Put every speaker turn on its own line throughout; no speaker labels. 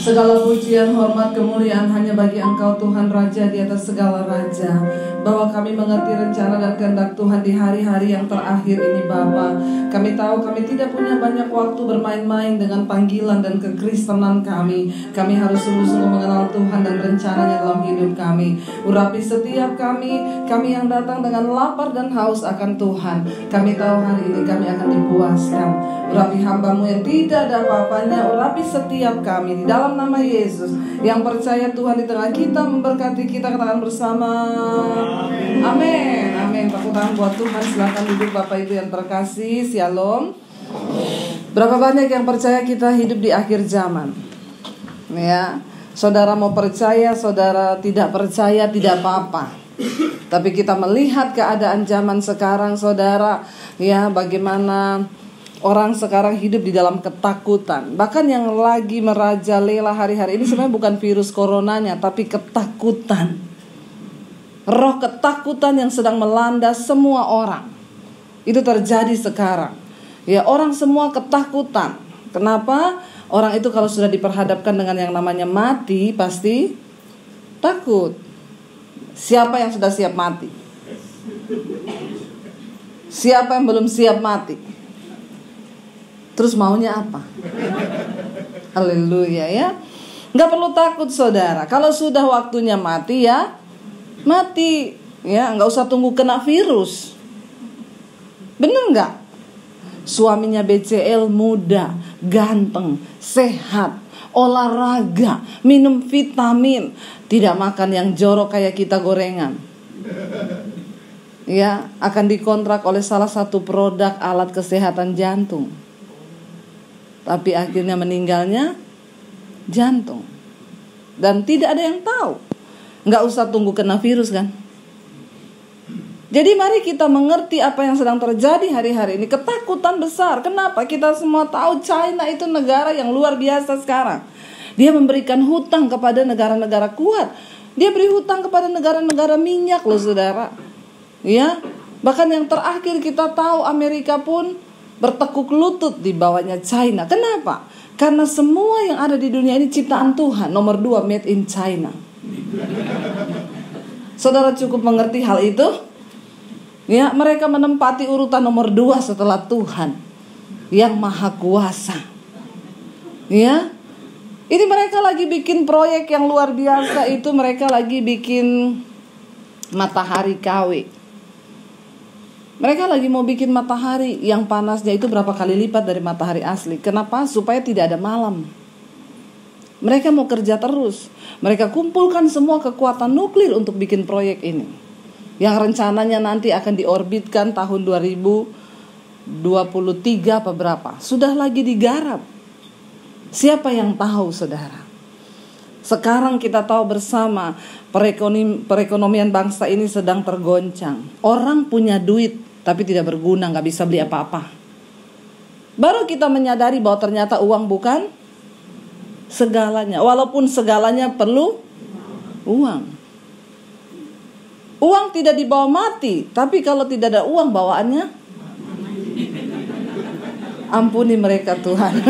Segala pujian, hormat, kemuliaan hanya bagi Engkau Tuhan Raja di atas segala raja. Bahwa kami mengerti rencana dan kehendak Tuhan di hari-hari yang terakhir ini Bapa. Kami tahu kami tidak punya banyak waktu bermain-main dengan panggilan dan kekristenan kami. Kami harus sungguh-sungguh mengenal Tuhan dan rencananya dalam hidup kami. Urapi setiap kami yang datang dengan lapar dan haus akan Tuhan. Kami tahu hari ini kami akan dipuaskan. Urapi hamba-Mu yang tidak ada apa-apanya. Urapi setiap kami di dalam nama Yesus. Yang percaya Tuhan di tengah kita, memberkati kita, katakan bersama amin. Amin. Tepuk tangan buat Tuhan. Silakan duduk Bapak Ibu yang terkasih. Shalom. Berapa banyak yang percaya kita hidup di akhir zaman? Ya, saudara mau percaya, saudara tidak percaya, tidak apa-apa. Tapi kita melihat keadaan zaman sekarang, saudara, ya, bagaimana orang sekarang hidup di dalam ketakutan. Bahkan yang lagi merajalela hari-hari ini sebenarnya bukan virus coronanya, tapi ketakutan. Roh ketakutan yang sedang melanda semua orang. Itu terjadi sekarang. Ya, orang semua ketakutan. Kenapa? Orang itu kalau sudah diperhadapkan dengan yang namanya mati, pasti takut. Siapa yang sudah siap mati? Siapa yang belum siap mati? Terus maunya apa? Haleluya ya. Gak perlu takut saudara. Kalau sudah waktunya mati ya mati. Ya, gak usah tunggu kena virus. Bener gak? Suaminya BCL muda, ganteng, sehat, olahraga, minum vitamin, tidak makan yang jorok kayak kita gorengan. Ya, akan dikontrak oleh salah satu produk alat kesehatan jantung. Tapi akhirnya meninggalnya jantung. Dan tidak ada yang tahu. Gak usah tunggu kena virus kan. Jadi mari kita mengerti apa yang sedang terjadi hari-hari ini. Ketakutan besar. Kenapa? Kita semua tahu China itu negara yang luar biasa sekarang. Dia memberikan hutang kepada negara-negara kuat. Dia beri hutang kepada negara-negara minyak loh saudara. Ya, bahkan yang terakhir kita tahu Amerika pun bertekuk lutut di bawahnya China. Kenapa? Karena semua yang ada di dunia ini ciptaan Tuhan. Nomor 2 made in China. Saudara cukup mengerti hal itu? Ya, mereka menempati urutan nomor 2 setelah Tuhan yang Maha Kuasa. Ya, ini mereka lagi bikin proyek yang luar biasa itu. Mereka lagi bikin matahari KW. Mereka lagi mau bikin matahari yang panasnya itu berapa kali lipat dari matahari asli. Kenapa? Supaya tidak ada malam. Mereka mau kerja terus. Mereka kumpulkan semua kekuatan nuklir untuk bikin proyek ini. Yang rencananya nanti akan diorbitkan tahun 2023 apa berapa. Sudah lagi digarap. Siapa yang tahu saudara? Sekarang kita tahu bersama perekonomian bangsa ini sedang tergoncang. Orang punya duit tapi tidak berguna, gak bisa beli apa-apa. Baru kita menyadari bahwa ternyata uang bukan segalanya. Walaupun segalanya perlu uang. Uang tidak dibawa mati, tapi kalau tidak ada uang bawaannya, ampuni mereka Tuhan.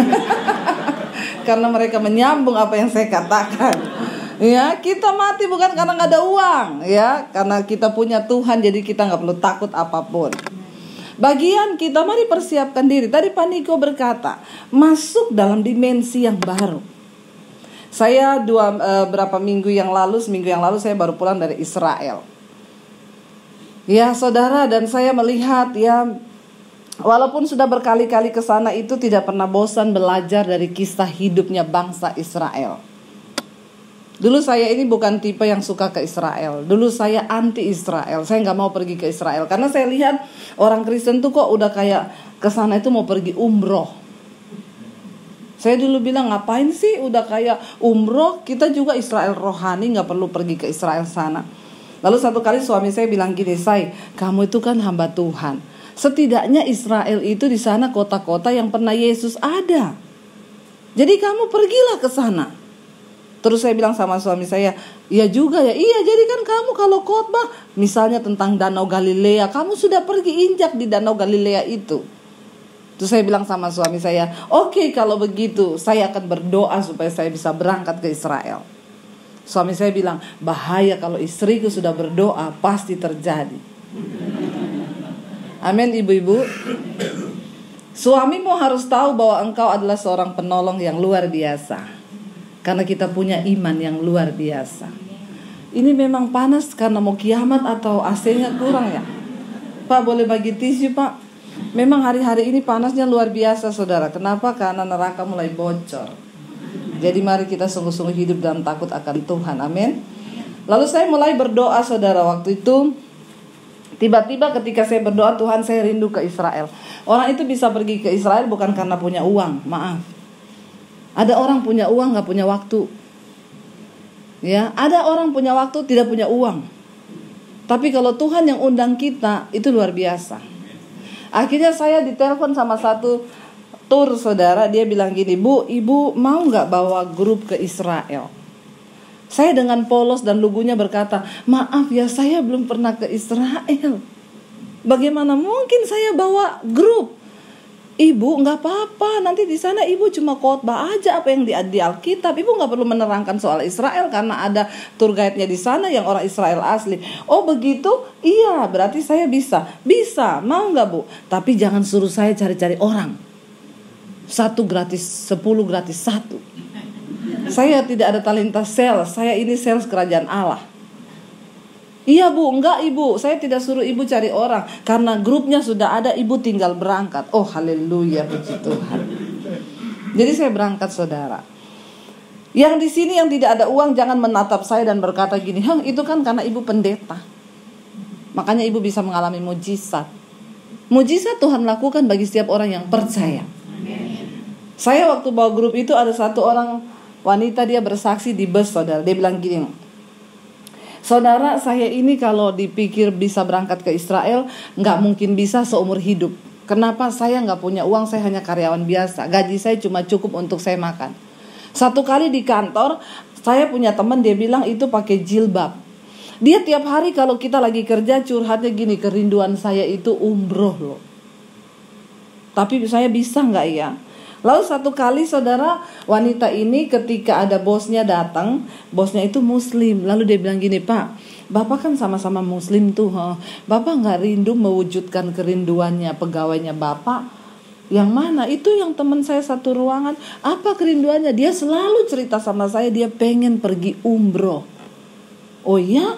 Karena mereka menyambung apa yang saya katakan. Ya, kita mati bukan karena nggak ada uang, ya, karena kita punya Tuhan, jadi kita nggak perlu takut apapun. Bagian kita, mari persiapkan diri. Tadi Pak Niko berkata, masuk dalam dimensi yang baru. Saya seminggu yang lalu saya baru pulang dari Israel. Ya saudara, dan saya melihat ya, walaupun sudah berkali-kali ke sana itu tidak pernah bosan belajar dari kisah hidupnya bangsa Israel. Dulu saya ini bukan tipe yang suka ke Israel. Dulu saya anti Israel. Saya gak mau pergi ke Israel. Karena saya lihat orang Kristen tuh kok udah kayak ke sana itu mau pergi umroh. Saya dulu bilang ngapain sih udah kayak umroh. Kita juga Israel rohani, gak perlu pergi ke Israel sana. Lalu satu kali suami saya bilang gini, "Say, kamu itu kan hamba Tuhan. Setidaknya Israel itu di sana kota-kota yang pernah Yesus ada. Jadi kamu pergilah ke sana." Terus saya bilang sama suami saya, "Iya juga ya." "Iya, jadi kan kamu kalau khotbah misalnya tentang Danau Galilea, kamu sudah pergi injak di Danau Galilea itu. Terus saya bilang sama suami saya, oke, kalau begitu saya akan berdoa supaya saya bisa berangkat ke Israel. Suami saya bilang, bahaya kalau istriku sudah berdoa, pasti terjadi. Amin, ibu-ibu. Suamimu harus tahu bahwa engkau adalah seorang penolong yang luar biasa, karena kita punya iman yang luar biasa. Ini memang panas karena mau kiamat atau AC-nya kurang ya? Pak, boleh bagi tisu, Pak? Memang hari-hari ini panasnya luar biasa, saudara. Kenapa? Karena neraka mulai bocor. Jadi mari kita sungguh-sungguh hidup dalam takut akan Tuhan. Amin. Lalu saya mulai berdoa, saudara. Waktu itu tiba-tiba ketika saya berdoa, Tuhan, saya rindu ke Israel. Orang itu bisa pergi ke Israel bukan karena punya uang. Maaf. Ada orang punya uang gak punya waktu. Ya, ada orang punya waktu tidak punya uang. Tapi kalau Tuhan yang undang kita, itu luar biasa. Akhirnya saya ditelepon sama satu tur, saudara. Dia bilang gini, Bu, ibu mau gak bawa grup ke Israel? Saya dengan polos dan lugunya berkata, maaf ya, saya belum pernah ke Israel. Bagaimana mungkin saya bawa grup? Ibu gak apa-apa, nanti di sana ibu cuma khotbah aja apa yang di Alkitab. Ibu gak perlu menerangkan soal Israel karena ada tour guide-nya di sana yang orang Israel asli. Oh begitu? Iya, berarti saya bisa. Bisa, mau gak Bu? Tapi jangan suruh saya cari-cari orang. 1 gratis, 10 gratis 1. Saya tidak ada talenta sales, saya ini sales kerajaan Allah. Iya Bu, enggak ibu, saya tidak suruh ibu cari orang, karena grupnya sudah ada, ibu tinggal berangkat. Oh haleluya, puji Tuhan. Jadi saya berangkat, saudara. Yang di sini yang tidak ada uang jangan menatap saya dan berkata gini, itu kan karena ibu pendeta, makanya ibu bisa mengalami mujizat. Mujizat Tuhan lakukan bagi setiap orang yang percaya. Saya waktu bawa grup itu ada satu orang wanita, dia bersaksi di bus, saudara. Dia bilang gini, saudara, saya ini kalau dipikir bisa berangkat ke Israel, gak mungkin bisa seumur hidup. Kenapa? Saya gak punya uang, saya hanya karyawan biasa. Gaji saya cuma cukup untuk saya makan. Satu kali di kantor, saya punya teman, dia bilang itu pakai jilbab. Dia tiap hari kalau kita lagi kerja curhatnya gini, kerinduan saya itu umroh loh. Tapi saya bisa gak ya? Lalu satu kali, saudara, wanita ini ketika ada bosnya datang, bosnya itu muslim. Lalu dia bilang gini, Pak, Bapak kan sama-sama muslim tuh, Bapak gak rindu mewujudkan kerinduannya pegawainya Bapak? Yang mana? Itu yang teman saya satu ruangan. Apa kerinduannya? Dia selalu cerita sama saya, dia pengen pergi umroh. Oh iya?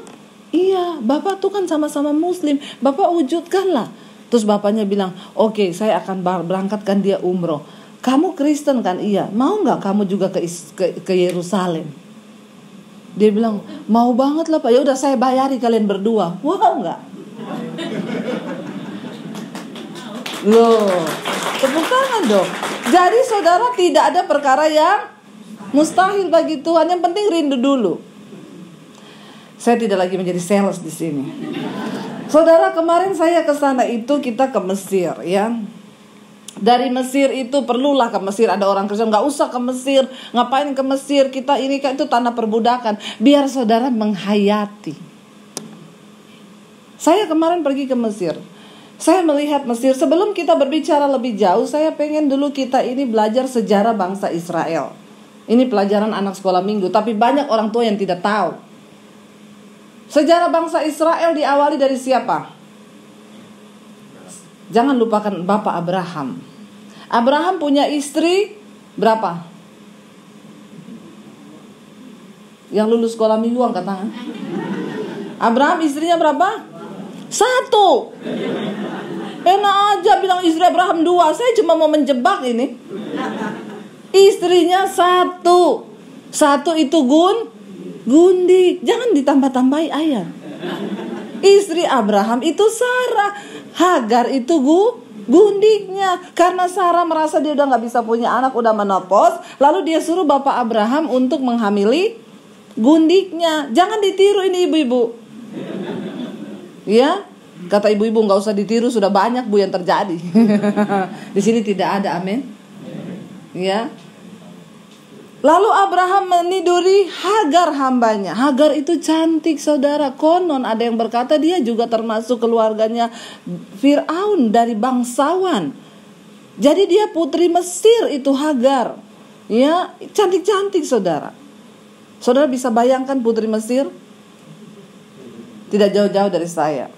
Iya, Bapak tuh kan sama-sama muslim, Bapak wujudkanlah. Terus bapaknya bilang, oke, saya akan berangkatkan dia umroh. Kamu Kristen kan? Iya. Mau gak kamu juga ke Yerusalem? Dia bilang, mau banget lah Pak. Ya udah saya bayari kalian berdua. Wow gak? Loh, tepuk tangan dong. Jadi saudara, tidak ada perkara yang mustahil bagi Tuhan. Yang penting rindu dulu. Saya tidak lagi menjadi sales di sini. Saudara, kemarin saya ke sana itu kita ke Mesir, ya. Dari Mesir itu perlulah ke Mesir. Ada orang Kristen, gak usah ke Mesir. Ngapain ke Mesir? Kita ini kan itu tanah perbudakan. Biar saudara menghayati. Saya kemarin pergi ke Mesir. Saya melihat Mesir. Sebelum kita berbicara lebih jauh, saya pengen dulu kita ini belajar sejarah bangsa Israel. Ini pelajaran anak sekolah minggu, tapi banyak orang tua yang tidak tahu. Sejarah bangsa Israel diawali dari siapa? Jangan lupakan Bapak Abraham. Abraham punya istri berapa? Yang lulus sekolah minggu angkat tangan. Abraham istrinya berapa? 1. Enak aja bilang istri Abraham 2. Saya cuma mau menjebak ini. Istrinya 1. 1 itu gundik. Jangan ditambah-tambahi ayat. Istri Abraham itu Sarah. Hagar itu gundiknya. Karena Sarah merasa dia udah gak bisa punya anak, udah menopause. Lalu dia suruh Bapak Abraham untuk menghamili gundiknya. Jangan ditiru ini ibu-ibu. Ya, kata ibu-ibu gak usah ditiru, sudah banyak Bu yang terjadi. Di sini tidak ada, amin. Ya. Lalu Abraham meniduri Hagar hambanya. Hagar itu cantik, saudara. Konon ada yang berkata dia juga termasuk keluarganya Fir'aun, dari bangsawan. Jadi dia putri Mesir itu Hagar. Ya, cantik-cantik saudara. Saudara bisa bayangkan putri Mesir? Tidak jauh-jauh dari saya.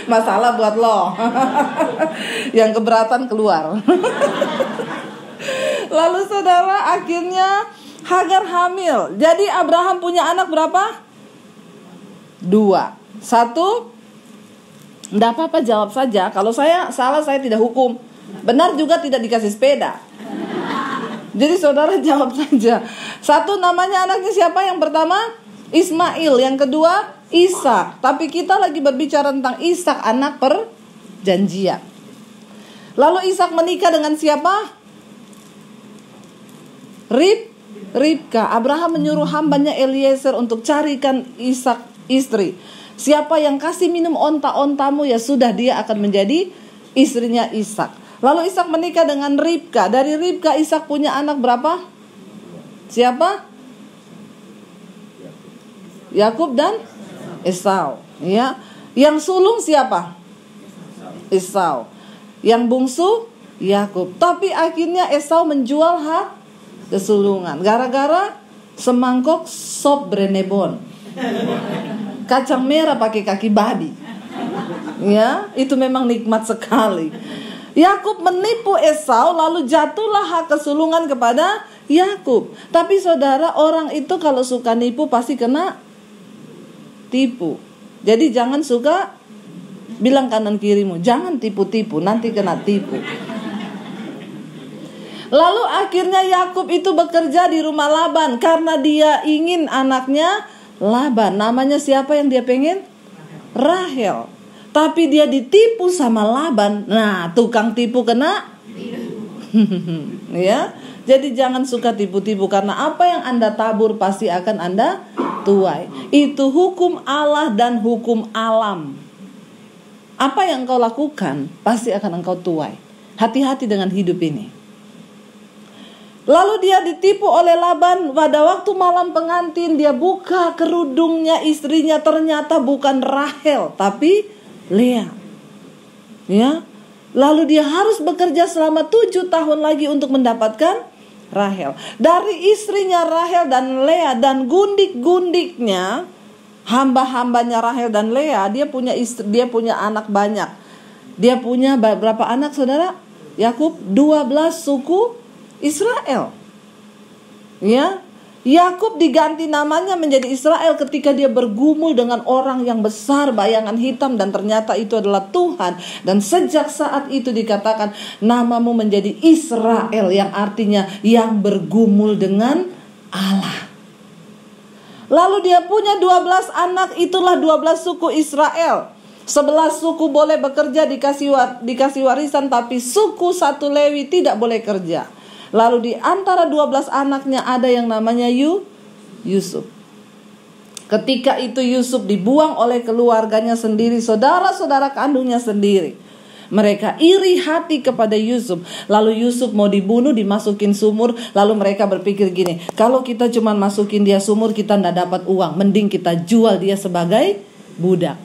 Masalah buat lo. Yang keberatan keluar. Lalu saudara, akhirnya Hagar hamil. Jadi Abraham punya anak berapa? 2. 1. Tidak apa-apa, jawab saja. Kalau saya salah, saya tidak hukum. Benar juga tidak dikasih sepeda. Jadi saudara jawab saja. 1, namanya anaknya siapa? Yang pertama Ismail, yang kedua Ishak. Tapi kita lagi berbicara tentang Ishak, anak perjanjian. Lalu Ishak menikah dengan siapa? Ribka. Abraham menyuruh hambanya Eliezer untuk carikan Ishak istri. Siapa yang kasih minum onta-ontamu, ya sudah, dia akan menjadi istrinya Ishak. Lalu Ishak menikah dengan Ribka. Dari Ribka Ishak punya anak berapa? Siapa? Yakub dan Esau. Ya. Yang sulung siapa? Esau. Yang bungsu Yakub. Tapi akhirnya Esau menjual hak kesulungan gara-gara semangkok sop brenebon, kacang merah pakai kaki babi. Ya, itu memang nikmat sekali. Yakub menipu Esau, lalu jatuhlah hak kesulungan kepada Yakub. Tapi saudara, orang itu kalau suka nipu pasti kena tipu. Jadi jangan suka bilang kanan kirimu, jangan tipu-tipu, nanti kena tipu. Lalu akhirnya Yakub itu bekerja di rumah Laban karena dia ingin anaknya Laban. Namanya siapa yang dia pengen? Rahel. Tapi dia ditipu sama Laban. Nah, tukang tipu kena. Ya. Jadi jangan suka tipu-tipu, karena apa yang Anda tabur pasti akan Anda tuai. Itu hukum Allah dan hukum alam. Apa yang engkau lakukan pasti akan engkau tuai. Hati-hati dengan hidup ini. Lalu dia ditipu oleh Laban. Pada waktu malam pengantin, dia buka kerudungnya istrinya, ternyata bukan Rahel tapi Lea. Ya. Lalu dia harus bekerja selama 7 tahun lagi untuk mendapatkan Rahel. Dari istrinya Rahel dan Lea dan gundik-gundiknya, hamba-hambanya Rahel dan Lea, dia punya istri, dia punya anak banyak. Dia punya berapa anak saudara? Yakub 12 suku Israel. Ya. Yakub diganti namanya menjadi Israel ketika dia bergumul dengan orang yang besar bayangan hitam, dan ternyata itu adalah Tuhan. Dan sejak saat itu dikatakan namamu menjadi Israel, yang artinya yang bergumul dengan Allah. Lalu dia punya 12 anak, itulah 12 suku Israel. 11 suku boleh bekerja, dikasih warisan, tapi suku satu Lewi tidak boleh kerja. Lalu di antara 12 anaknya ada yang namanya Yusuf. Ketika itu Yusuf dibuang oleh keluarganya sendiri, saudara-saudara kandungnya sendiri. Mereka iri hati kepada Yusuf. Lalu Yusuf mau dibunuh, dimasukin sumur. Lalu mereka berpikir gini, kalau kita cuma masukin dia sumur, kita tidak dapat uang, mending kita jual dia sebagai budak.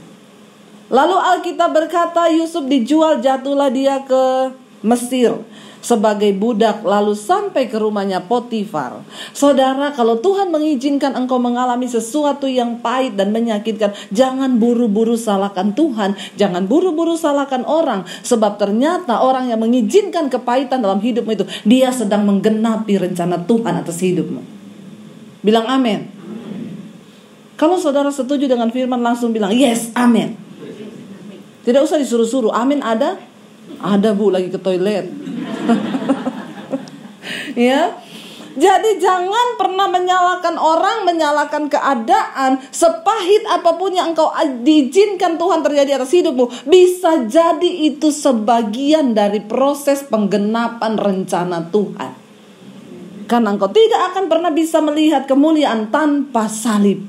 Lalu Alkitab berkata Yusuf dijual, jatuhlah dia ke Mesir sebagai budak, lalu sampai ke rumahnya Potifar. Saudara, kalau Tuhan mengizinkan engkau mengalami sesuatu yang pahit dan menyakitkan, jangan buru-buru salahkan Tuhan, jangan buru-buru salahkan orang, sebab ternyata orang yang mengizinkan kepahitan dalam hidupmu itu, dia sedang menggenapi rencana Tuhan atas hidupmu. Bilang amin. Kalau saudara setuju dengan firman, langsung bilang yes, amin. Tidak usah disuruh-suruh. Amin ada? Ada bu, lagi ke toilet. Ya. Jadi jangan pernah menyalahkan orang, menyalahkan keadaan. Sepahit apapun yang engkau diizinkan Tuhan terjadi atas hidupmu, bisa jadi itu sebagian dari proses penggenapan rencana Tuhan. Karena engkau tidak akan pernah bisa melihat kemuliaan tanpa salib.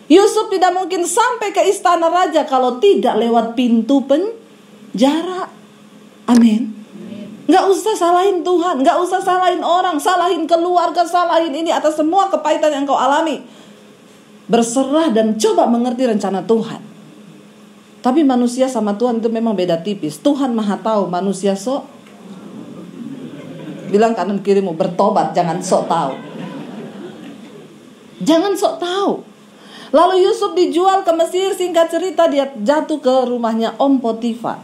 Yusuf tidak mungkin sampai ke istana raja kalau tidak lewat pintu penjara. Amin. Gak usah salahin Tuhan, gak usah salahin orang, salahin keluarga, salahin ini atas semua kepahitan yang kau alami. Berserah dan coba mengerti rencana Tuhan. Tapi manusia sama Tuhan itu memang beda tipis. Tuhan maha tahu, manusia sok. Bilang kanan kirimu, bertobat, jangan sok tahu. Jangan sok tahu. Lalu Yusuf dijual ke Mesir, singkat cerita dia jatuh ke rumahnya Om Potifar.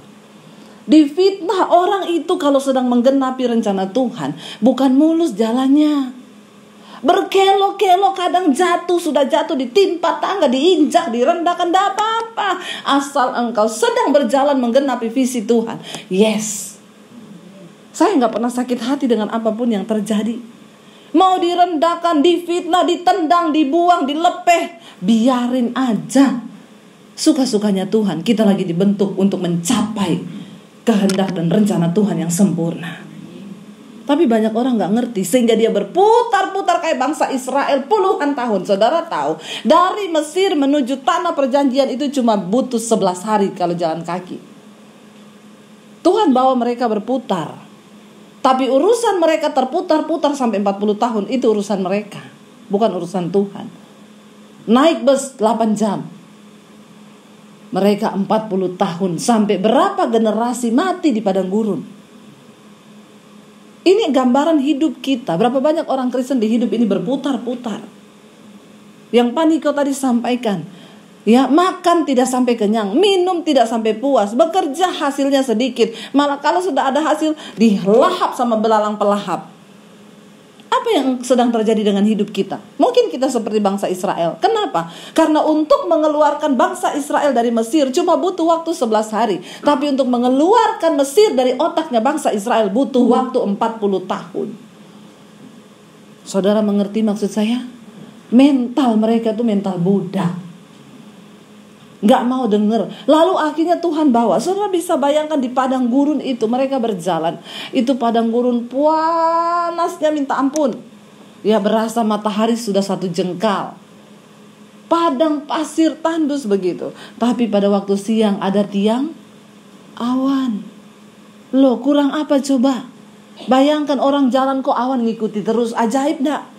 Difitnah orang itu kalau sedang menggenapi rencana Tuhan, bukan mulus jalannya. Berkelok-kelok, kadang jatuh, sudah jatuh, ditimpa tangga, diinjak, direndahkan, tidak apa-apa. Asal engkau sedang berjalan menggenapi visi Tuhan. Yes. Saya nggak pernah sakit hati dengan apapun yang terjadi. Mau direndahkan, difitnah, ditendang, dibuang, dilepeh, biarin aja. Suka-sukanya Tuhan. Kita lagi dibentuk untuk mencapai kehendak dan rencana Tuhan yang sempurna. Tapi banyak orang gak ngerti, sehingga dia berputar-putar kayak bangsa Israel puluhan tahun. Saudara tahu, dari Mesir menuju tanah perjanjian itu cuma butuh 11 hari kalau jalan kaki. Tuhan bawa mereka berputar. Tapi urusan mereka terputar-putar sampai 40 tahun, itu urusan mereka, bukan urusan Tuhan. Naik bus 8 jam, mereka 40 tahun, sampai berapa generasi mati di padang gurun. Ini gambaran hidup kita. Berapa banyak orang Kristen di hidup ini berputar-putar. Yang Paniko tadi sampaikan, ya, makan tidak sampai kenyang, minum tidak sampai puas, bekerja hasilnya sedikit, malah kalau sudah ada hasil dilahap sama belalang pelahap. Apa yang sedang terjadi dengan hidup kita? Mungkin kita seperti bangsa Israel. Kenapa? Karena untuk mengeluarkan bangsa Israel dari Mesir cuma butuh waktu 11 hari. Tapi untuk mengeluarkan Mesir dari otaknya bangsa Israel butuh waktu 40 tahun. Saudara mengerti maksud saya? Mental mereka itu mental Buddha. Gak mau denger. Lalu akhirnya Tuhan bawa. Saudara bisa bayangkan di padang gurun itu mereka berjalan. Itu padang gurun panasnya minta ampun. Ya, berasa matahari sudah 1 jengkal. Padang pasir tandus begitu. Tapi pada waktu siang ada tiang awan. Loh, kurang apa coba? Bayangkan orang jalan kok awan ngikuti terus. Ajaib gak?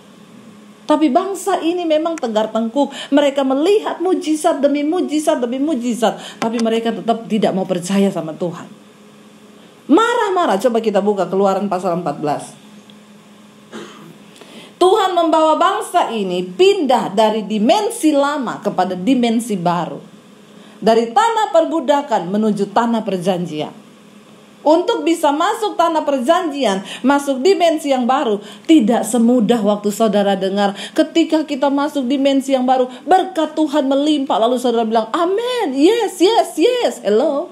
Tapi bangsa ini memang tegar tengkuk. Mereka melihat mujizat demi mujizat demi mujizat. Tapi mereka tetap tidak mau percaya sama Tuhan. Marah-marah. Coba kita buka Keluaran pasal 14. Tuhan membawa bangsa ini pindah dari dimensi lama kepada dimensi baru. Dari tanah perbudakan menuju tanah perjanjian. Untuk bisa masuk tanah perjanjian, masuk dimensi yang baru, tidak semudah waktu saudara dengar. Ketika kita masuk dimensi yang baru, berkat Tuhan melimpah. Lalu saudara bilang, amin, yes, yes, yes. Hello.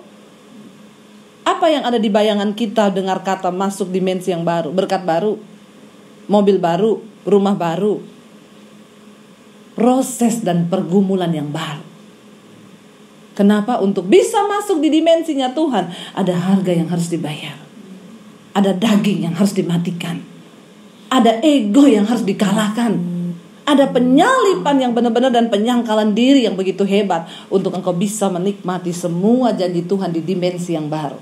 Apa yang ada di bayangan kita dengar kata masuk dimensi yang baru? Berkat baru, mobil baru, rumah baru, proses dan pergumulan yang baru. Kenapa? Untuk bisa masuk di dimensinya Tuhan, ada harga yang harus dibayar. Ada daging yang harus dimatikan. Ada ego yang harus dikalahkan. Ada penyalipan yang benar-benar dan penyangkalan diri yang begitu hebat untuk engkau bisa menikmati semua janji Tuhan di dimensi yang baru.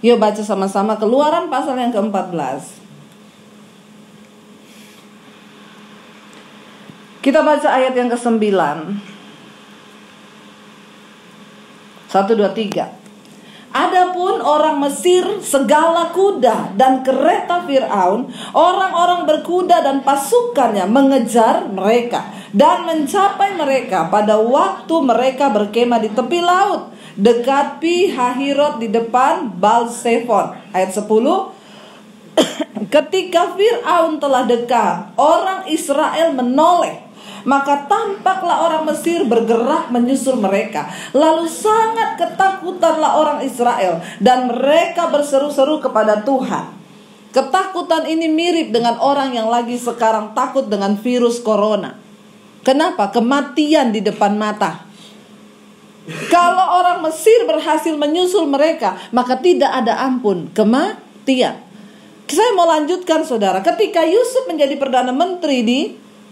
Yuk baca sama-sama Keluaran pasal yang ke-14. Kita baca ayat yang ke-9. 1, 2, 3. Adapun orang Mesir, segala kuda dan kereta Fir'aun, orang-orang berkuda dan pasukannya mengejar mereka dan mencapai mereka pada waktu mereka berkemah di tepi laut, dekat Pi Hahirot di depan Baal-Zephon. Ayat 10. Ketika Fir'aun telah dekat, orang Israel menoleh. Maka tampaklah orang Mesir bergerak menyusul mereka. Lalu sangat ketakutanlah orang Israel, dan mereka berseru-seru kepada Tuhan. Ketakutan ini mirip dengan orang yang lagi sekarang takut dengan virus corona. Kenapa? Kematian di depan mata. Kalau orang Mesir berhasil menyusul mereka, maka tidak ada ampun, kematian. Saya mau lanjutkan saudara. Ketika Yusuf menjadi Perdana Menteri di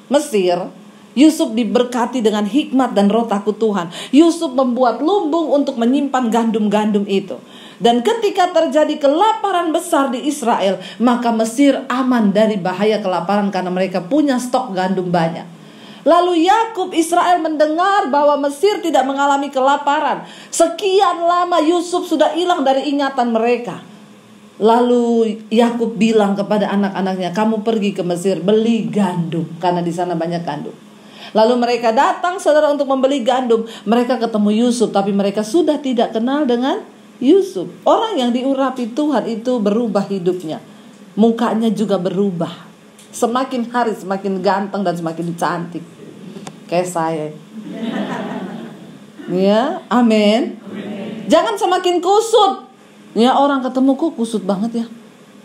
Mesir, Yusuf diberkati dengan hikmat dan roh takut Tuhan. Yusuf membuat lumbung untuk menyimpan gandum-gandum itu. Dan ketika terjadi kelaparan besar di Israel, maka Mesir aman dari bahaya kelaparan karena mereka punya stok gandum banyak. Lalu Yakub Israel mendengar bahwa Mesir tidak mengalami kelaparan. Sekian lama Yusuf sudah hilang dari ingatan mereka. Lalu Yakub bilang kepada anak-anaknya, kamu pergi ke Mesir, beli gandum, karena di sana banyak gandum. Lalu mereka datang, saudara, untuk membeli gandum. Mereka ketemu Yusuf, tapi mereka sudah tidak kenal dengan Yusuf. Orang yang diurapi Tuhan itu berubah hidupnya. Mukanya juga berubah. Semakin hari semakin ganteng dan semakin cantik. Kayak saya. Ya, amin. Jangan semakin kusut. Ya, orang ketemu kok kusut banget ya.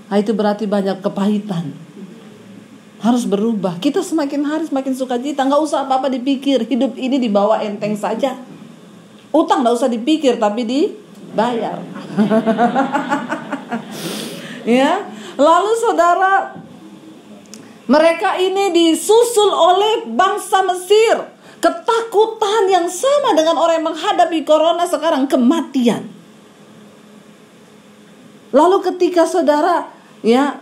Nah, itu berarti banyak kepahitan. Harus berubah. Kita semakin hari semakin sukacita. Gak usah apa-apa dipikir. Hidup ini dibawa enteng saja. Utang gak usah dipikir, tapi dibayar. Ya. Lalu saudara, mereka ini disusul oleh bangsa Mesir. Ketakutan yang sama dengan orang yang menghadapi corona sekarang, kematian. Lalu ketika saudara,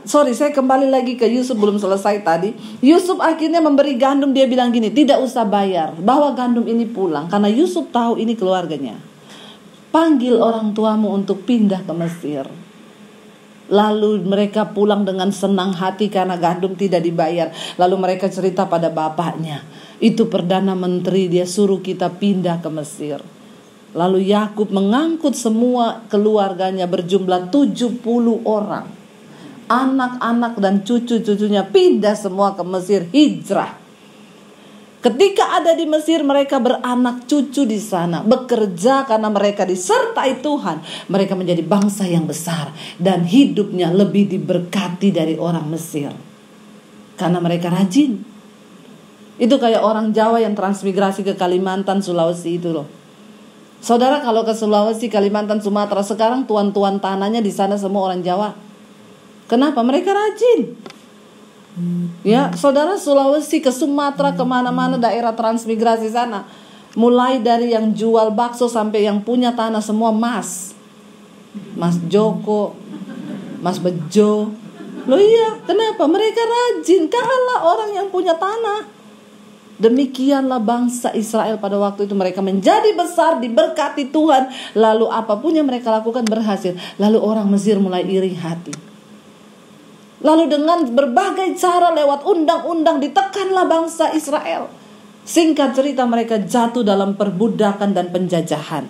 saya kembali lagi ke Yusuf, belum selesai tadi. Yusuf akhirnya memberi gandum, dia bilang gini, tidak usah bayar, bawa gandum ini pulang. Karena Yusuf tahu ini keluarganya. Panggil orang tuamu untuk pindah ke Mesir. Lalu mereka pulang dengan senang hati karena gandum tidak dibayar. Lalu mereka cerita pada bapaknya, itu Perdana Menteri, dia suruh kita pindah ke Mesir. Lalu Yakub mengangkut semua keluarganya berjumlah 70 orang. Anak-anak dan cucu-cucunya pindah semua ke Mesir, hijrah. Ketika ada di Mesir, mereka beranak cucu di sana, bekerja karena mereka disertai Tuhan. Mereka menjadi bangsa yang besar dan hidupnya lebih diberkati dari orang Mesir. Karena mereka rajin. Itu kayak orang Jawa yang transmigrasi ke Kalimantan, Sulawesi itu loh. Saudara, kalau ke Sulawesi, Kalimantan, Sumatera, sekarang tuan-tuan tanahnya di sana semua orang Jawa. Kenapa? Mereka rajin. Ya, saudara, Sulawesi ke Sumatera, kemana-mana daerah transmigrasi sana, mulai dari yang jual bakso sampai yang punya tanah semua Mas Joko, Mas Bejo. Loh iya, kenapa? Mereka rajin, kalah orang yang punya tanah. Demikianlah bangsa Israel pada waktu itu, mereka menjadi besar, diberkati Tuhan. Lalu apapun yang mereka lakukan berhasil. Lalu orang Mesir mulai iri hati. Lalu dengan berbagai cara lewat undang-undang ditekanlah bangsa Israel. Singkat cerita, mereka jatuh dalam perbudakan dan penjajahan.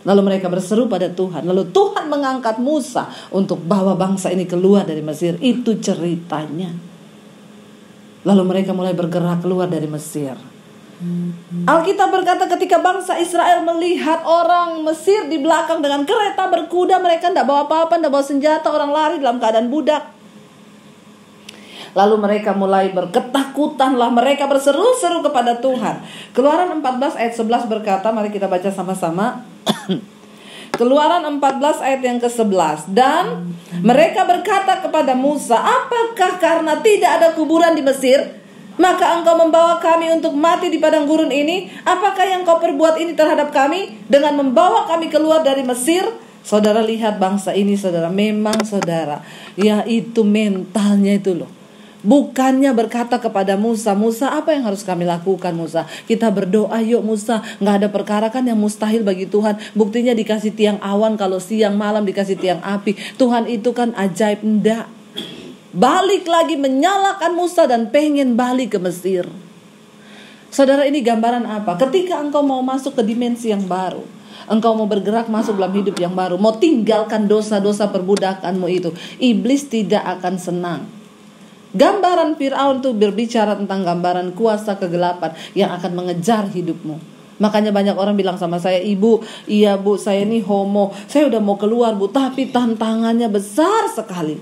Lalu mereka berseru pada Tuhan. Lalu Tuhan mengangkat Musa untuk bawa bangsa ini keluar dari Mesir. Itu ceritanya. Lalu mereka mulai bergerak keluar dari Mesir. Alkitab berkata ketika bangsa Israel melihat orang Mesir di belakang dengan kereta berkuda, mereka tidak bawa apa-apa, tidak bawa senjata, orang lari dalam keadaan budak. Lalu mereka mulai berketakutanlah, mereka berseru-seru kepada Tuhan. Keluaran 14 ayat 11 berkata, mari kita baca sama-sama. Keluaran 14 ayat yang ke-11. Dan mereka berkata kepada Musa, apakah karena tidak ada kuburan di Mesir, maka engkau membawa kami untuk mati di padang gurun ini? Apakah yang kau perbuat ini terhadap kami dengan membawa kami keluar dari Mesir? Saudara, lihat bangsa ini, saudara. Memang saudara, ya itu mentalnya itu loh. Bukannya berkata kepada Musa, Musa, apa yang harus kami lakukan, Musa? Kita berdoa yuk, Musa. Gak ada perkara kan yang mustahil bagi Tuhan. Buktinya dikasih tiang awan, kalau siang malam dikasih tiang api. Tuhan itu kan ajaib. Enggak. Balik lagi menyalahkan Musa dan pengen balik ke Mesir. Saudara, ini gambaran apa? Ketika engkau mau masuk ke dimensi yang baru, engkau mau bergerak masuk dalam hidup yang baru, mau tinggalkan dosa-dosa perbudakanmu itu, iblis tidak akan senang. Gambaran Fir'aun itu berbicara tentang gambaran kuasa kegelapan yang akan mengejar hidupmu. Makanya banyak orang bilang sama saya, ibu, iya bu, saya ini homo, saya udah mau keluar bu, tapi tantangannya besar sekali.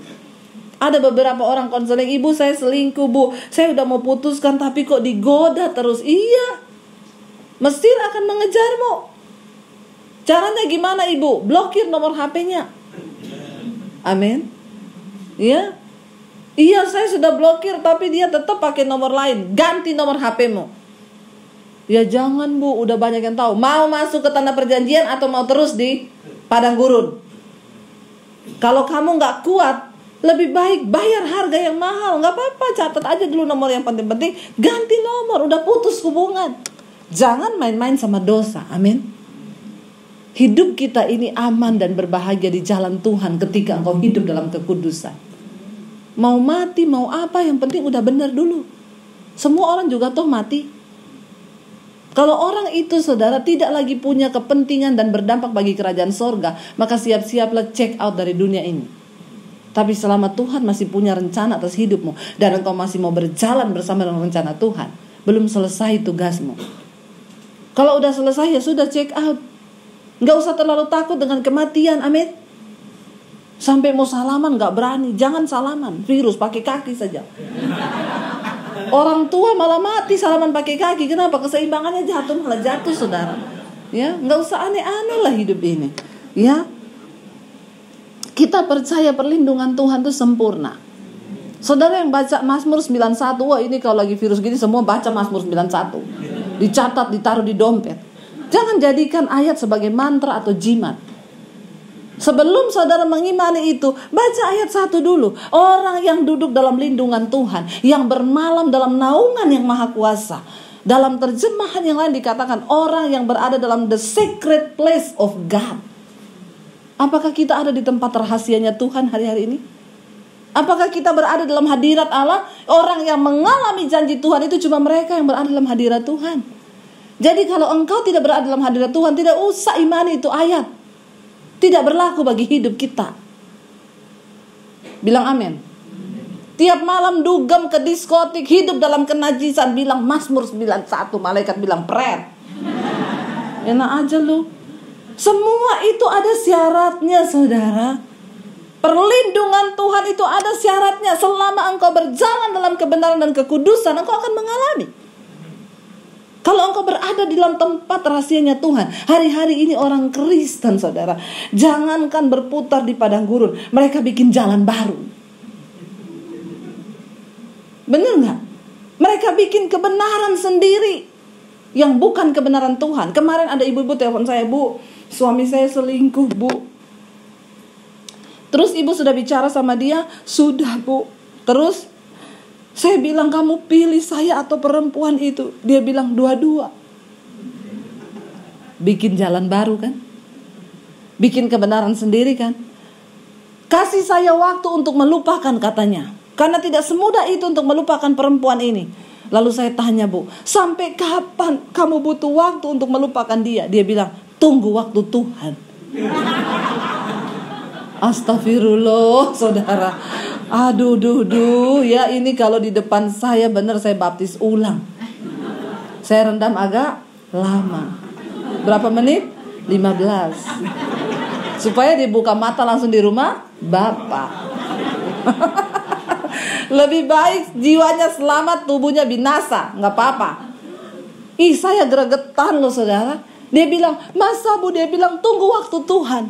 Ada beberapa orang konseling, ibu saya selingkuh bu, saya udah mau putuskan tapi kok digoda terus. Iya, Mesir akan mengejarmu. Caranya gimana ibu? Blokir nomor HP-nya. Amin. Iya. Iya, saya sudah blokir, tapi dia tetap pakai nomor lain. Ganti nomor HP-mu. Ya jangan bu, udah banyak yang tahu. Mau masuk ke tanah perjanjian atau mau terus di padang gurun? Kalau kamu gak kuat, Lebih baik bayar harga yang mahal. Gak apa-apa, catat aja dulu nomor yang penting-penting. Ganti nomor, udah putus hubungan. Jangan main-main sama dosa. Amin. Hidup kita ini aman dan berbahagia di jalan Tuhan ketika engkau hidup dalam kekudusan. Mau mati, mau apa, yang penting udah benar dulu. Semua orang juga toh mati. Kalau orang itu saudara tidak lagi punya kepentingan dan berdampak bagi kerajaan sorga, maka siap-siaplah check out dari dunia ini. Tapi selama Tuhan masih punya rencana atas hidupmu, dan engkau masih mau berjalan bersama dengan rencana Tuhan, belum selesai tugasmu. Kalau udah selesai ya sudah, check out. Gak usah terlalu takut dengan kematian, amin. Sampai mau salaman gak berani. Jangan salaman, virus pakai kaki saja. Orang tua malah mati salaman pakai kaki. Kenapa? Keseimbangannya malah jatuh saudara. Ya, nggak usah aneh-aneh lah hidup ini. Ya, kita percaya perlindungan Tuhan itu sempurna. Saudara yang baca Mazmur 91, wah ini kalau lagi virus gini semua baca Mazmur 91. Dicatat, ditaruh di dompet. Jangan jadikan ayat sebagai mantra atau jimat. Sebelum saudara mengimani itu, baca ayat 1 dulu. Orang yang duduk dalam lindungan Tuhan, yang bermalam dalam naungan yang maha kuasa. Dalam terjemahan yang lain dikatakan orang yang berada dalam the secret place of God. Apakah kita ada di tempat rahasianya Tuhan hari-hari ini? Apakah kita berada dalam hadirat Allah? Orang yang mengalami janji Tuhan itu cuma mereka yang berada dalam hadirat Tuhan. Jadi kalau engkau tidak berada dalam hadirat Tuhan, tidak usah imani itu ayat. Tidak berlaku bagi hidup kita. Bilang amin. Tiap malam dugem ke diskotik, hidup dalam kenajisan, bilang Mazmur 91, malaikat bilang pret. Enak aja lu. Semua itu ada syaratnya saudara. Perlindungan Tuhan itu ada syaratnya. Selama engkau berjalan dalam kebenaran dan kekudusan, engkau akan mengalami. Kalau engkau berada di dalam tempat rahasianya Tuhan, hari-hari ini orang Kristen saudara, jangankan berputar di padang gurun, mereka bikin jalan baru. Benar gak? Mereka bikin kebenaran sendiri yang bukan kebenaran Tuhan. Kemarin ada ibu-ibu telepon saya, Bu, suami saya selingkuh, Bu. Terus ibu sudah bicara sama dia, sudah Bu. Terus saya bilang, kamu pilih saya atau perempuan itu? Dia bilang dua-dua. Bikin jalan baru kan? Bikin kebenaran sendiri kan? Kasih saya waktu untuk melupakan katanya. Karena tidak semudah itu untuk melupakan perempuan ini. Lalu saya tanya, Bu, sampai kapan kamu butuh waktu untuk melupakan dia? Dia bilang, tunggu waktu Tuhan. Astagfirullah saudara. Aduh, ya ini kalau di depan saya benar saya baptis ulang. Saya rendam agak lama. Berapa menit? 15. Supaya dibuka mata langsung di rumah Bapak. Lebih baik jiwanya selamat, tubuhnya binasa. Gak apa-apa. Ih, saya gregetan loh saudara. Dia bilang, masa Bu? Dia bilang, tunggu waktu Tuhan.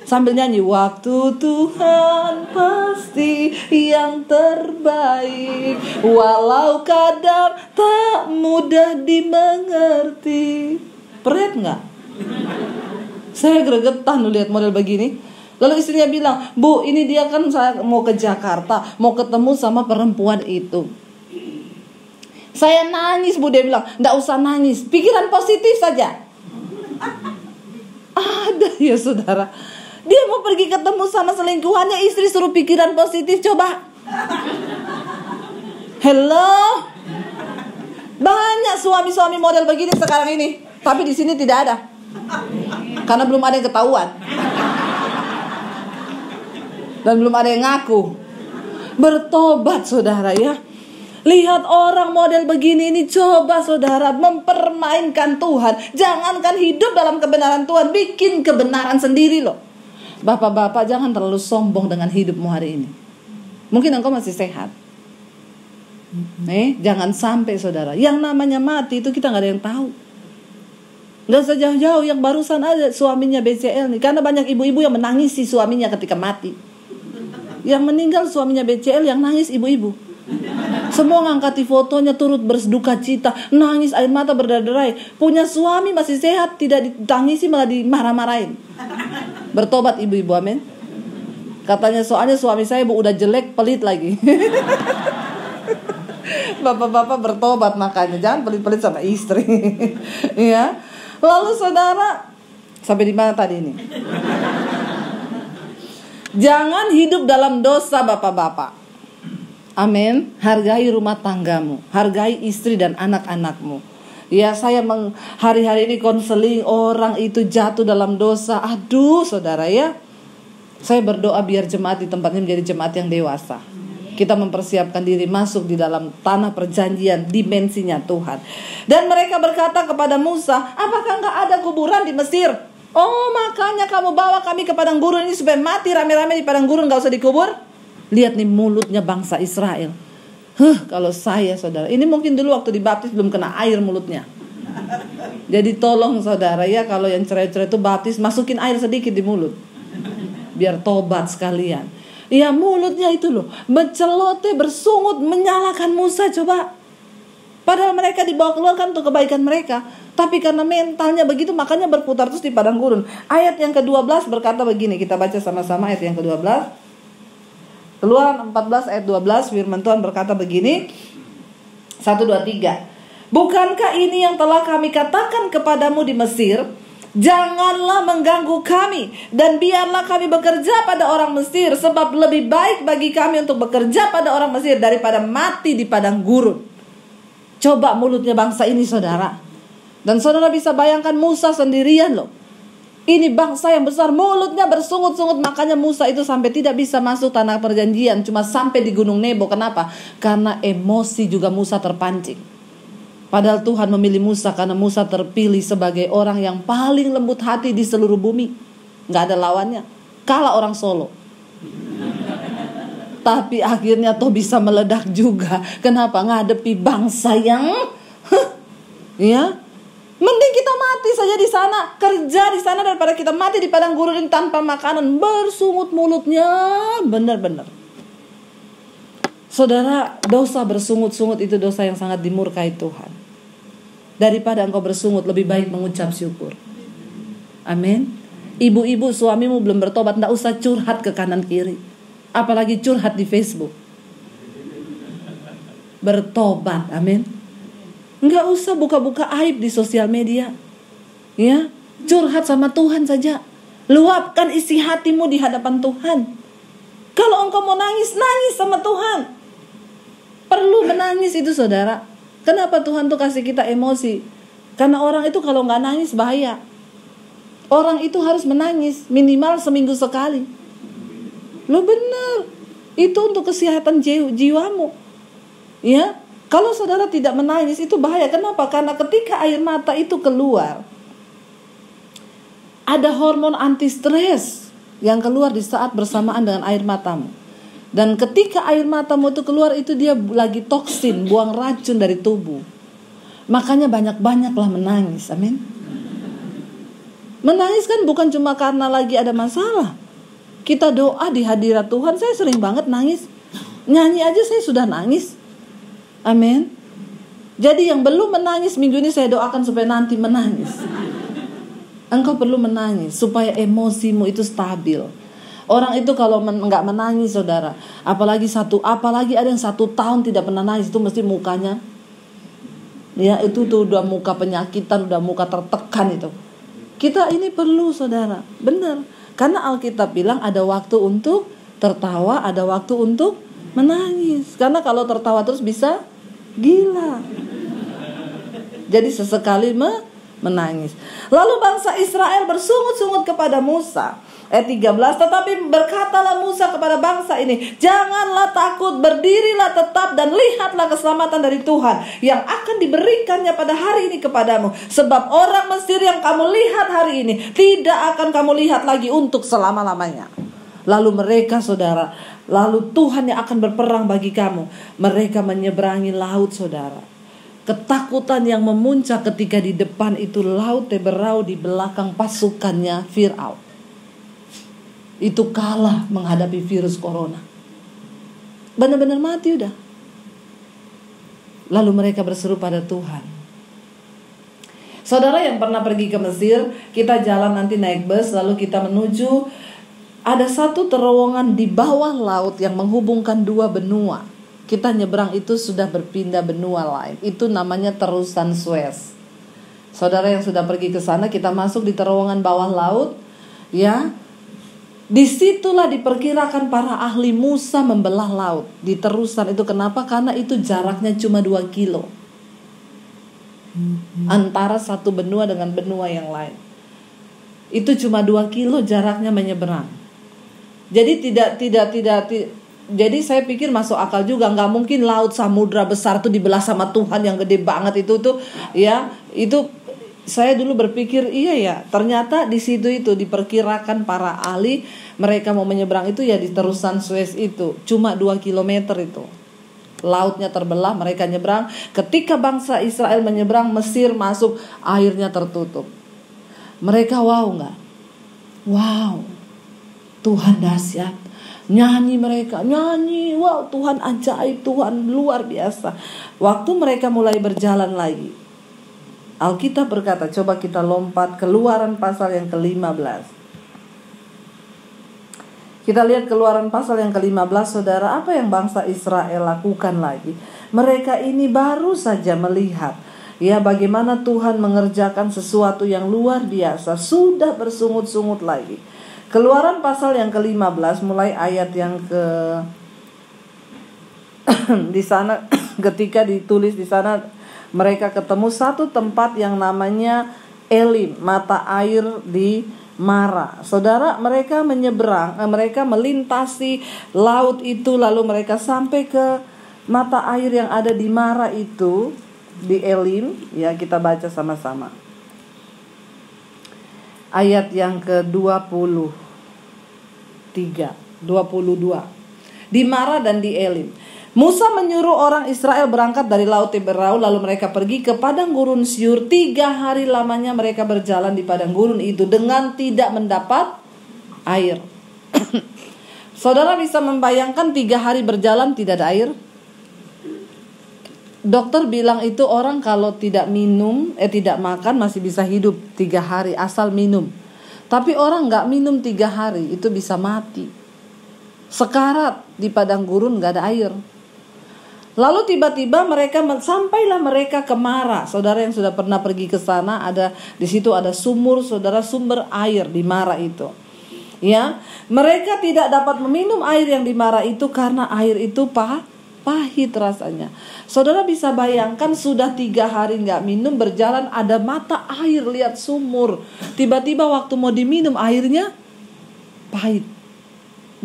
Sambil nyanyi, waktu Tuhan pasti yang terbaik, walau kadang tak mudah dimengerti. Peret gak? Saya gregetan lihat model begini. Lalu istrinya bilang, Bu, ini dia kan saya mau ke Jakarta, mau ketemu sama perempuan itu. Saya nangis, Bu. Dia bilang, nggak usah nangis, pikiran positif saja. Ada ya saudara, dia mau pergi ketemu sama selingkuhannya, istri suruh pikiran positif. Coba. Hello. Banyak suami-suami model begini sekarang ini. Tapi di sini tidak ada. Karena belum ada yang ketahuan. Dan belum ada yang ngaku. Bertobat saudara ya. Lihat orang model begini ini, coba saudara mempermainkan Tuhan. Jangankan hidup dalam kebenaran Tuhan, bikin kebenaran sendiri loh. Bapak-bapak jangan terlalu sombong dengan hidupmu hari ini. Mungkin engkau masih sehat. Jangan sampai saudara, yang namanya mati itu kita gak ada yang tahu. Gak usah jauh-jauh, yang barusan ada suaminya BCL nih. Karena banyak ibu-ibu yang menangisi suaminya ketika mati. Yang meninggal suaminya BCL, yang nangis ibu-ibu. Semua ngangkati fotonya, turut berduka cita, nangis, air mata berderai-derai. Punya suami masih sehat, tidak ditangisi malah dimarah-marahin. Bertobat ibu-ibu, amin. Katanya soalnya suami saya udah jelek, pelit lagi. Bapak-bapak bertobat makanya, jangan pelit-pelit sama istri. Ya. Lalu saudara, sampai di mana tadi ini? Jangan hidup dalam dosa bapak-bapak. Amin. Hargai rumah tanggamu, hargai istri dan anak-anakmu. Ya, saya hari-hari ini konseling orang itu jatuh dalam dosa. Aduh saudara ya, saya berdoa biar jemaat di tempatnya menjadi jemaat yang dewasa. Kita mempersiapkan diri masuk di dalam tanah perjanjian, dimensinya Tuhan. Dan mereka berkata kepada Musa, apakah enggak ada kuburan di Mesir? Oh, makanya kamu bawa kami ke padang gurun ini supaya mati rame-rame di padang gurun, gak usah dikubur. Lihat nih mulutnya bangsa Israel. Kalau saya saudara, ini mungkin dulu waktu dibaptis belum kena air mulutnya. Jadi tolong saudara ya, kalau yang cerai-cerai itu baptis, masukin air sedikit di mulut, biar tobat sekalian. Ya mulutnya itu loh, mencelote, bersungut, menyalahkan Musa coba. Padahal mereka dibawa keluar kan untuk kebaikan mereka. Tapi karena mentalnya begitu, makanya berputar terus di padang gurun. Ayat yang ke-12 berkata begini, kita baca sama-sama ayat yang ke-12. Keluaran 14 ayat 12, firman Tuhan berkata begini. 1, 2, 3. Bukankah ini yang telah kami katakan kepadamu di Mesir? Janganlah mengganggu kami, dan biarlah kami bekerja pada orang Mesir, sebab lebih baik bagi kami untuk bekerja pada orang Mesir daripada mati di padang gurun. Coba mulutnya bangsa ini saudara. Dan saudara bisa bayangkan Musa sendirian loh. Ini bangsa yang besar, mulutnya bersungut-sungut. Makanya Musa itu sampai tidak bisa masuk tanah perjanjian, cuma sampai di Gunung Nebo. Kenapa? Karena emosi juga Musa terpancing. Padahal Tuhan memilih Musa karena Musa terpilih sebagai orang yang paling lembut hati di seluruh bumi. Gak ada lawannya. Kalah orang Solo. Tapi akhirnya toh bisa meledak juga. Kenapa? Ngadepi bangsa yang ya, mending kita mati saja di sana, kerja di sana daripada kita mati di padang gurun tanpa makanan, bersungut mulutnya. Benar-benar. Saudara, dosa bersungut-sungut itu dosa yang sangat dimurkai Tuhan. Daripada engkau bersungut, lebih baik mengucap syukur. Amin. Ibu-ibu, suamimu belum bertobat, tidak usah curhat ke kanan kiri, apalagi curhat di Facebook. Bertobat, amin. Enggak usah buka-buka aib di sosial media. Ya, curhat sama Tuhan saja. Luapkan isi hatimu di hadapan Tuhan. Kalau engkau mau nangis, nangis sama Tuhan. Perlu menangis itu saudara. Kenapa Tuhan tuh kasih kita emosi? Karena orang itu kalau nggak nangis bahaya. Orang itu harus menangis minimal seminggu sekali. Lo benar. Itu untuk kesehatan jiwamu. Ya, kalau saudara tidak menangis itu bahaya. Kenapa? Karena ketika air mata itu keluar, ada hormon anti stres yang keluar di saat bersamaan dengan air matamu. Dan ketika air matamu itu keluar, itu dia lagi toksin, buang racun dari tubuh. Makanya banyak-banyaklah menangis. Amin. Menangis kan bukan cuma karena lagi ada masalah. Kita doa di hadirat Tuhan, saya sering banget nangis. Nyanyi aja saya sudah nangis. Amin. Jadi yang belum menangis minggu ini saya doakan supaya nanti menangis. Engkau perlu menangis supaya emosimu itu stabil. Orang itu kalau nggak menangis saudara, apalagi ada yang 1 tahun tidak pernah nangis, itu mesti mukanya, ya itu tuh udah muka penyakitan, udah muka tertekan itu. Kita ini perlu saudara, benar. Karena Alkitab bilang ada waktu untuk tertawa, ada waktu untuk menangis. Karena kalau tertawa terus bisa gila. Jadi sesekali menangis. Lalu bangsa Israel bersungut-sungut kepada Musa. Ayat 13, tetapi berkatalah Musa kepada bangsa ini, janganlah takut, berdirilah tetap dan lihatlah keselamatan dari Tuhan yang akan diberikannya pada hari ini kepadamu. Sebab orang Mesir yang kamu lihat hari ini tidak akan kamu lihat lagi untuk selama-lamanya. Lalu mereka saudara, lalu Tuhan yang akan berperang bagi kamu. Mereka menyeberangi laut saudara. Ketakutan yang memuncak ketika di depan itu laut Teberau, di belakang pasukannya Fir'aun. Itu kalah menghadapi virus corona. Benar-benar mati udah. Lalu mereka berseru pada Tuhan. Saudara yang pernah pergi ke Mesir, kita jalan nanti naik bus, lalu kita menuju ada satu terowongan di bawah laut yang menghubungkan dua benua. Kita nyebrang itu sudah berpindah benua lain. Itu namanya terusan Suez. Saudara yang sudah pergi ke sana, kita masuk di terowongan bawah laut, ya. Disitulah diperkirakan para ahli Musa membelah laut di terusan itu. Kenapa? Karena itu jaraknya cuma 2 kilo antara satu benua dengan benua yang lain. Itu cuma 2 kilo jaraknya menyeberang. Jadi jadi saya pikir masuk akal juga. Nggak mungkin laut samudra besar itu dibelah sama Tuhan yang gede banget itu tuh, ya. Itu saya dulu berpikir iya ya. Ternyata di situ itu diperkirakan para ahli, mereka mau menyeberang itu ya di terusan Suez itu. Cuma 2 kilometer itu. Lautnya terbelah, mereka nyebrang. Ketika bangsa Israel menyeberang, Mesir masuk, airnya tertutup. Mereka wow nggak? Wow, Tuhan dahsyat. Nyanyi mereka, nyanyi, wow Tuhan ajaib, Tuhan luar biasa. Waktu mereka mulai berjalan lagi, Alkitab berkata, coba kita lompat Keluaran pasal yang ke-15. Kita lihat Keluaran pasal yang ke-15, saudara, apa yang bangsa Israel lakukan lagi. Mereka ini baru saja melihat, ya, bagaimana Tuhan mengerjakan sesuatu yang luar biasa. Sudah bersungut-sungut lagi. Keluaran pasal yang ke-15 mulai ayat yang ke di sana ketika ditulis di sana mereka ketemu satu tempat yang namanya Elim, mata air di Mara. Saudara, mereka menyeberang, mereka melintasi laut itu, lalu mereka sampai ke mata air yang ada di Mara itu, di Elim. Ya, kita baca sama-sama. Ayat yang ke-23, 22. Di Mara dan di Elim. Musa menyuruh orang Israel berangkat dari Laut Teberau, lalu mereka pergi ke padang gurun Syur. 3 hari lamanya mereka berjalan di padang gurun itu dengan tidak mendapat air. Saudara bisa membayangkan 3 hari berjalan tidak ada air? Dokter bilang itu orang kalau tidak minum, tidak makan masih bisa hidup 3 hari asal minum. Tapi orang gak minum 3 hari itu bisa mati. Sekarat di padang gurun gak ada air. Lalu tiba-tiba sampailah mereka ke Mara. Saudara yang sudah pernah pergi ke sana, di situ ada sumur, saudara, sumber air di Mara itu. Ya, mereka tidak dapat meminum air yang di Mara itu karena air itu pahit rasanya. Saudara bisa bayangkan sudah 3 hari nggak minum, berjalan ada mata air, lihat sumur. Tiba-tiba waktu mau diminum airnya pahit.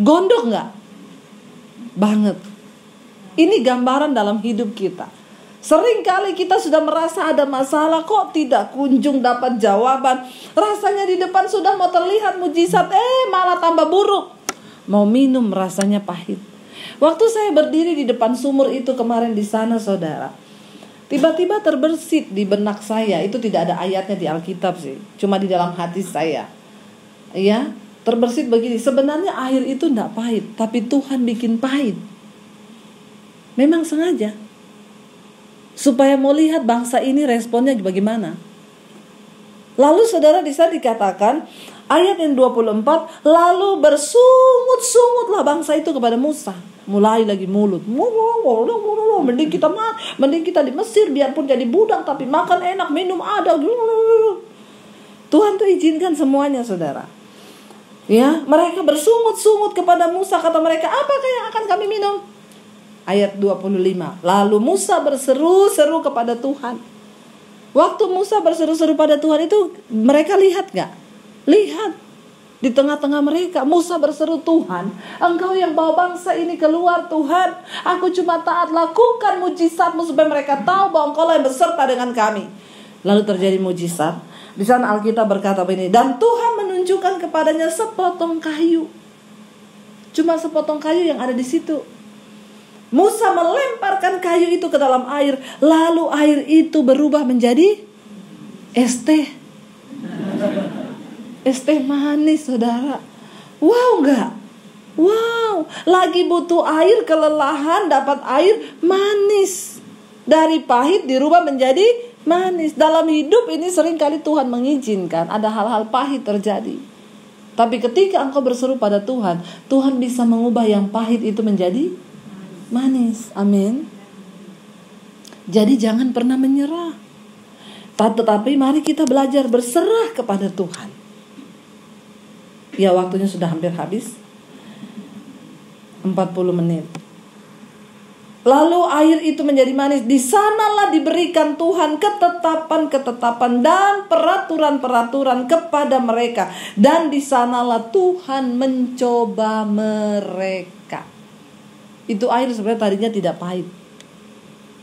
Gondok nggak? Banget. Ini gambaran dalam hidup kita. Seringkali kita sudah merasa ada masalah, kok tidak kunjung dapat jawaban. Rasanya di depan sudah mau terlihat mujizat, malah tambah buruk. Mau minum rasanya pahit. Waktu saya berdiri di depan sumur itu kemarin di sana, saudara, tiba-tiba terbersit di benak saya. Itu tidak ada ayatnya di Alkitab sih, cuma di dalam hati saya. Ya, terbersit begini. Sebenarnya air itu tidak pahit, tapi Tuhan bikin pahit. Memang sengaja, supaya mau lihat bangsa ini responnya bagaimana. Lalu saudara di sana dikatakan ayat yang 24, lalu bersungut-sungutlah bangsa itu kepada Musa. Mulai lagi mulut, mending kita di Mesir biarpun jadi budak tapi makan enak, minum ada. Tuhan tuh izinkan semuanya, saudara. Ya, mereka bersungut-sungut kepada Musa, kata mereka, apakah yang akan kami minum? Ayat 25. Lalu Musa berseru-seru kepada Tuhan. Waktu Musa berseru-seru pada Tuhan itu, mereka lihat gak? Lihat. Di tengah-tengah mereka Musa berseru, Tuhan, Engkau yang bawa bangsa ini keluar, Tuhan. Aku cuma taat, lakukan mujizat-Mu supaya mereka tahu bahwa Engkau yang beserta dengan kami. Lalu terjadi mujizat. Di sana Alkitab berkata begini, dan Tuhan menunjukkan kepadanya sepotong kayu. Cuma sepotong kayu yang ada di situ. Musa melemparkan kayu itu ke dalam air, lalu air itu berubah menjadi es teh. Es teh manis, saudara. Wow enggak? Wow, lagi butuh air, kelelahan, dapat air manis. Dari pahit dirubah menjadi manis. Dalam hidup ini seringkali Tuhan mengizinkan ada hal-hal pahit terjadi. Tapi ketika engkau berseru pada Tuhan, Tuhan bisa mengubah yang pahit itu menjadi manis. Amin. Jadi jangan pernah menyerah. Tetapi mari kita belajar berserah kepada Tuhan. Ya, waktunya sudah hampir habis. 40 menit. Lalu air itu menjadi manis. Di sanalah diberikan Tuhan ketetapan-ketetapan dan peraturan-peraturan kepada mereka. Dan di sanalah Tuhan mencoba mereka. Itu air sebenarnya tadinya tidak pahit.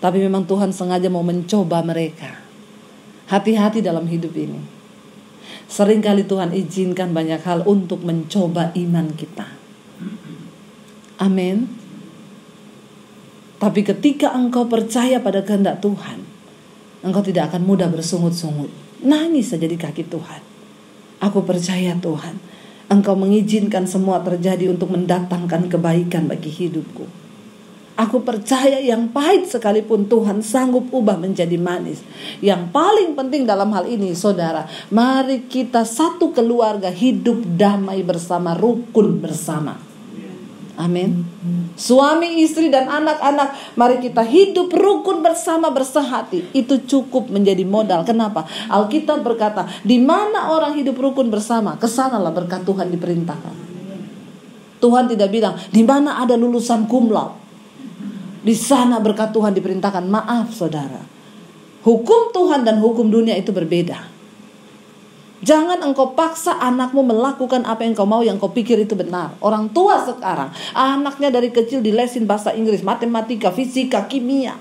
Tapi memang Tuhan sengaja mau mencoba mereka. Hati-hati dalam hidup ini. Seringkali Tuhan izinkan banyak hal untuk mencoba iman kita. Amin. Tapi ketika engkau percaya pada kehendak Tuhan, engkau tidak akan mudah bersungut-sungut. Nangis saja di kaki Tuhan. Aku percaya Tuhan, Engkau mengizinkan semua terjadi untuk mendatangkan kebaikan bagi hidupku. Aku percaya yang pahit sekalipun Tuhan sanggup ubah menjadi manis. Yang paling penting dalam hal ini, saudara, mari kita satu keluarga hidup damai bersama, rukun bersama. Amin. Suami, istri, dan anak-anak, mari kita hidup rukun bersama, bersehati. Itu cukup menjadi modal. Kenapa? Alkitab berkata, di mana orang hidup rukun bersama, kesanalah berkat Tuhan diperintahkan. Tuhan tidak bilang, di mana ada lulusan cum laude, di sana berkat Tuhan diperintahkan. Maaf saudara, hukum Tuhan dan hukum dunia itu berbeda. Jangan engkau paksa anakmu melakukan apa yang kau mau, yang kau pikir itu benar. Orang tua sekarang, anaknya dari kecil dilesin bahasa Inggris, matematika, fisika, kimia,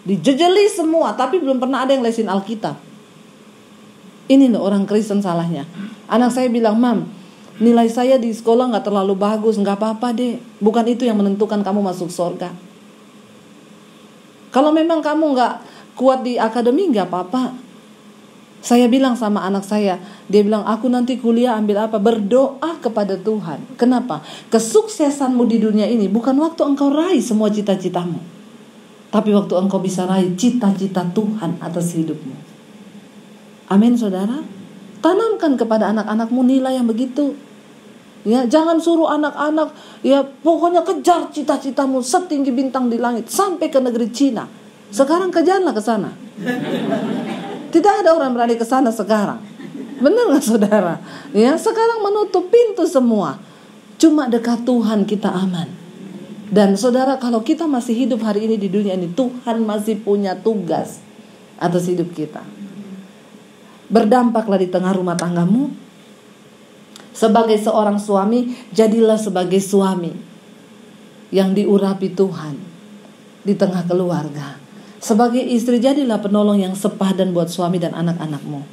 dijejeli semua, tapi belum pernah ada yang lesin Alkitab. Ini loh orang Kristen salahnya. Anak saya bilang, Mam, nilai saya di sekolah gak terlalu bagus. Gak apa-apa deh, bukan itu yang menentukan kamu masuk surga. Kalau memang kamu gak kuat di akademi, gak apa-apa. Saya bilang sama anak saya, dia bilang, aku nanti kuliah ambil apa? Berdoa kepada Tuhan. Kenapa? Kesuksesanmu di dunia ini bukan waktu engkau raih semua cita-citamu, tapi waktu engkau bisa raih cita-cita Tuhan atas hidupmu. Amin saudara. Tanamkan kepada anak-anakmu nilai yang begitu. Ya, jangan suruh anak-anak, ya pokoknya kejar cita-citamu setinggi bintang di langit sampai ke negeri Cina. Sekarang kejarlah ke sana. Tidak ada orang berani ke sana sekarang. Benar gak saudara? Ya, sekarang menutup pintu semua. Cuma dekat Tuhan kita aman. Dan saudara, kalau kita masih hidup hari ini di dunia ini, Tuhan masih punya tugas atas hidup kita. Berdampaklah di tengah rumah tanggamu. Sebagai seorang suami, jadilah sebagai suami yang diurapi Tuhan di tengah keluarga. Sebagai istri, jadilah penolong yang sepadan buat suami dan anak-anakmu.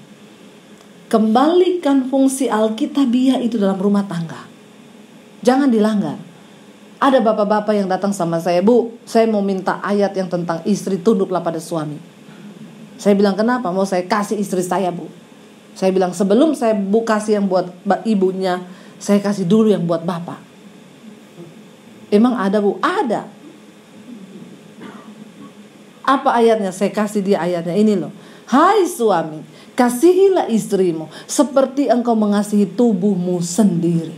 Kembalikan fungsi Alkitabiah itu dalam rumah tangga. Jangan dilanggar. Ada bapak-bapak yang datang sama saya, Bu, saya mau minta ayat yang tentang istri tunduklah pada suami. Saya bilang, kenapa? Mau saya kasih istri saya, Bu. Saya bilang, sebelum saya kasih yang buat ibunya, saya kasih dulu yang buat bapak. Emang ada, Bu? Ada. Apa ayatnya? Saya kasih dia ayatnya. Ini loh. Hai suami, kasihilah istrimu seperti engkau mengasihi tubuhmu sendiri.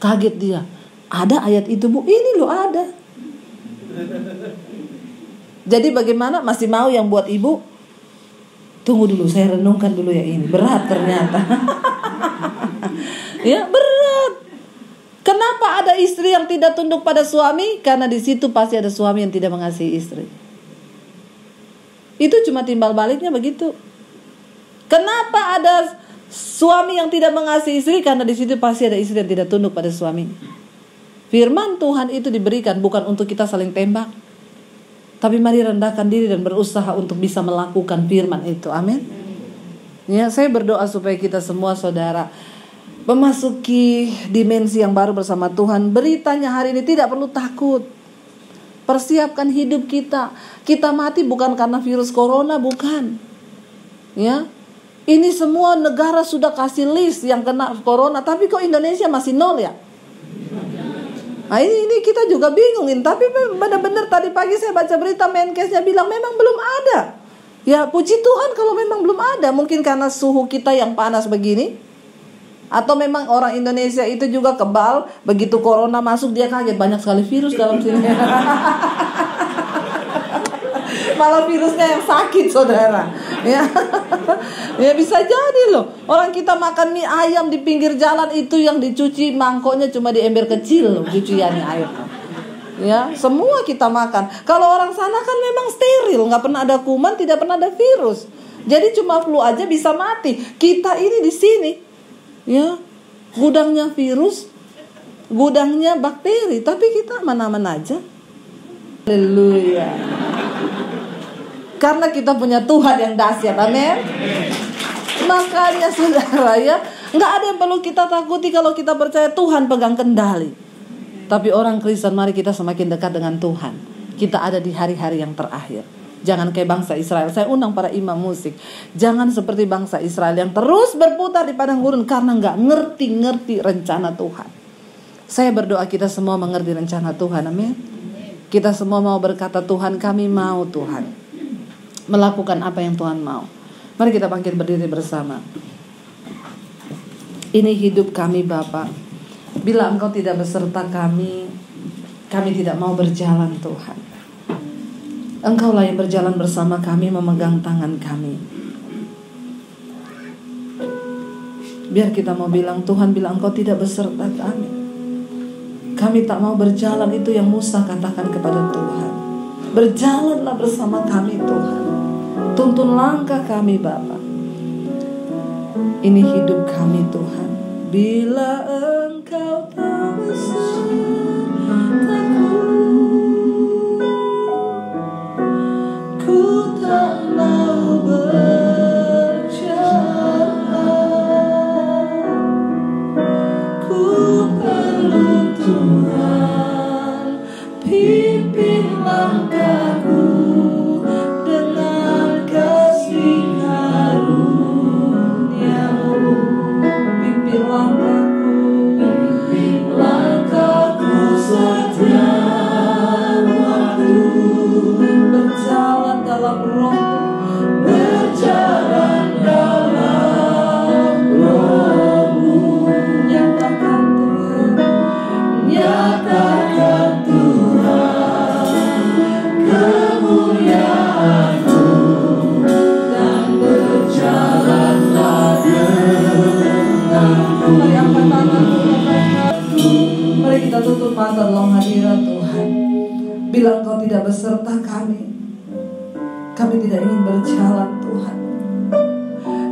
Kaget dia. Ada ayat itu, Bu? Ini loh ada. Jadi bagaimana? Masih mau yang buat ibu? Tunggu dulu, saya renungkan dulu ya ini. Berat ternyata. Ya, berat. Kenapa ada istri yang tidak tunduk pada suami? Karena di situ pasti ada suami yang tidak mengasihi istri. Itu cuma timbal baliknya begitu. Kenapa ada suami yang tidak mengasihi istri? Karena di situ pasti ada istri yang tidak tunduk pada suami. Firman Tuhan itu diberikan bukan untuk kita saling tembak, tapi mari rendahkan diri dan berusaha untuk bisa melakukan firman itu. Amin. Ya, saya berdoa supaya kita semua saudara memasuki dimensi yang baru bersama Tuhan. Beritanya hari ini tidak perlu takut. Persiapkan hidup kita. Kita mati bukan karena virus corona, bukan. Ya. Ini semua negara sudah kasih list yang kena corona, tapi kok Indonesia masih nol ya? Nah ini kita juga bingungin. Tapi benar-benar tadi pagi saya baca berita Menkesnya bilang memang belum ada. Ya puji Tuhan kalau memang belum ada. Mungkin karena suhu kita yang panas begini. Atau memang orang Indonesia itu juga kebal, begitu corona masuk dia kaget, banyak sekali virus dalam sini. Malah virusnya yang sakit, saudara. Ya, ya bisa jadi loh. Orang kita makan mie ayam di pinggir jalan itu yang dicuci mangkoknya cuma di ember kecil loh, cuciannya air. Ya, semua kita makan. Kalau orang sana kan memang steril, nggak pernah ada kuman, tidak pernah ada virus. Jadi cuma flu aja bisa mati. Kita ini di sini, ya, gudangnya virus, gudangnya bakteri, tapi kita aman-aman aja. Haleluya. Karena kita punya Tuhan yang dahsyat, amin. Makanya saudara ya, nggak ada yang perlu kita takuti kalau kita percaya Tuhan pegang kendali. Tapi orang Kristen, mari kita semakin dekat dengan Tuhan. Kita ada di hari-hari yang terakhir. Jangan kayak bangsa Israel. Saya undang para imam musik, jangan seperti bangsa Israel yang terus berputar di padang gurun karena nggak ngerti rencana Tuhan. Saya berdoa kita semua mengerti rencana Tuhan, amin. Kita semua mau berkata, Tuhan kami mau Tuhan melakukan apa yang Tuhan mau. Mari kita bangkit berdiri bersama. Ini hidup kami Bapa. Bila Engkau tidak beserta kami tidak mau berjalan Tuhan. Engkaulah yang berjalan bersama kami, memegang tangan kami. Biar kita mau bilang, Tuhan bila Engkau tidak beserta kami tak mau berjalan. Itu yang Musa katakan kepada Tuhan. Berjalanlah bersama kami Tuhan. Tuntun langkah kami Bapa. Ini hidup kami Tuhan. Bila Engkau tak besertaku, ku tak mau berjalan. Ku perlu Tuhan, pimpin langkahku dengan kasih karunia-Mu. Pimpin langkahku setiap waktu. Berjalan dalam roh, berjalan dalam roh-Mu. Nyatakan Tuhan, nyatakan Tuhan kemuliaan-Mu, dan berjalanlah denganku. Mari angkat tanganmu, mari kita tutup mata dalam hadirat Tuhan. Bila Engkau tidak beserta kami tidak ingin berjalan Tuhan.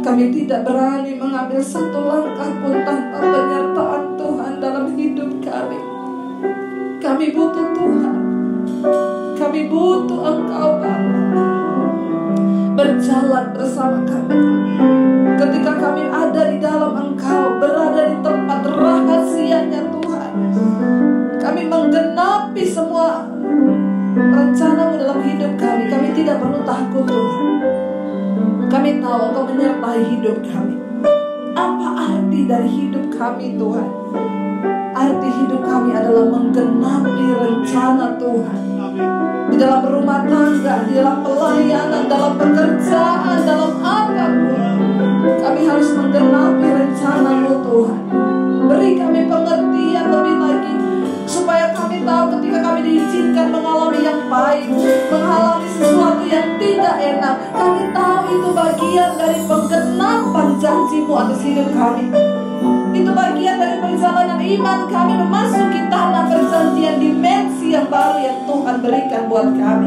Kami tidak berani mengambil satu langkah pun tanpa penyertaan Tuhan dalam hidup kami. Kami butuh Tuhan. Kami butuh Engkau Bapa. Berjalan bersama kami. Ketika kami ada di dalam Engkau, berada di tempat rahasianya Tuhan, kami menggenapi semua rencana-Mu dalam hidup kami. Kami tidak perlu takut Tuhan. Kami tahu Engkau menyertai hidup kami. Apa arti dari hidup kami Tuhan? Arti hidup kami adalah menggenapi rencana Tuhan. Di dalam rumah tangga, di dalam pelayanan, dalam pekerjaan, dalam apapun, kami harus menggenapi rencana-Mu Tuhan. Beri kami pengertian lebih lagi, supaya kami tahu ketika kami diizinkan mengalami yang pahit, mengalami sesuatu yang tidak enak, kami tahu itu bagian dari penggenapan janji-Mu atas hidup kami. Itu bagian dari perjalanan iman kami memasuki tanah perjanjian, dimensi yang baru yang Tuhan berikan buat kami.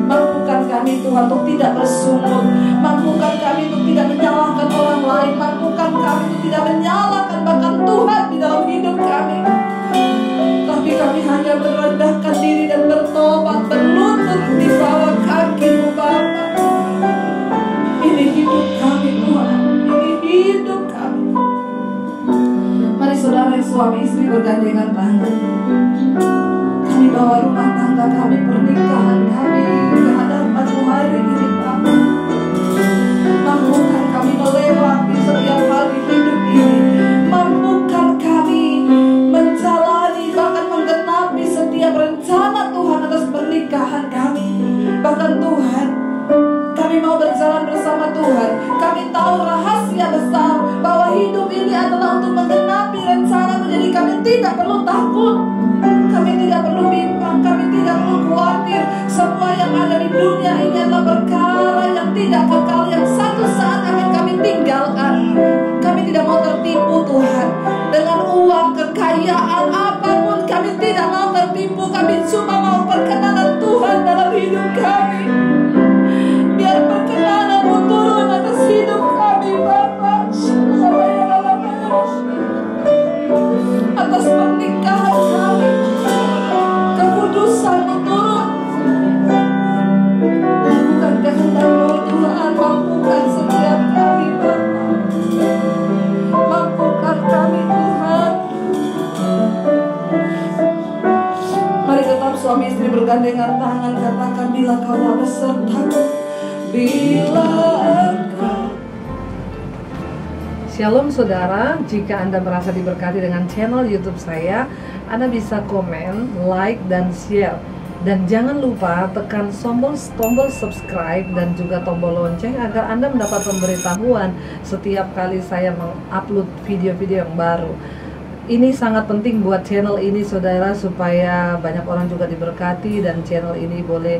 Mampukan kami Tuhan untuk tidak bersungut. Mampukan kami untuk tidak menyalahkan orang lain. Mampukan kami untuk tidak menyalahkan bahkan Tuhan di dalam hidup kami. Tapi kami hanya merendahkan diri dan bertobat, berlutut di bawah kaki-Mu Bapa. Ini hidup kami Tuhan. Ini hidup kami. Mari saudara suami istri bergandengan tangan. Kami bawa rumah tangga kami, pernikahan kami ke hadapan-Mu hari ini Bapa. Mampukan kami melewati setiap hari hidup ini. Mampukan kami menjalani bahkan menggenapi setiap rencana Tuhan atas pernikahan kami. Bahkan Tuhan, kami mau berjalan bersama Tuhan. Kami tahu rahasia besar bahwa hidup ini adalah cuma mau perkenanan Tuhan dalam hidup kami. Biar perkenanan-Mu turun atas hidup kami Bapa. Atas pernikahan kami, kekudusan-Mu turun. Lakukan kehendak-Mu Tuhan. Mampukan setiap kami Bapa. Mampukan kami Tuhan. Mari tetap suami istri bergandengan tangan, katakan bila Kau besertaku, bila Engkau. Shalom saudara, jika Anda merasa diberkati dengan channel YouTube saya, Anda bisa komen, like, dan share. Dan jangan lupa tekan tombol subscribe dan juga tombol lonceng agar Anda mendapat pemberitahuan setiap kali saya mengupload video-video yang baru. Ini sangat penting buat channel ini saudara, supaya banyak orang juga diberkati dan channel ini boleh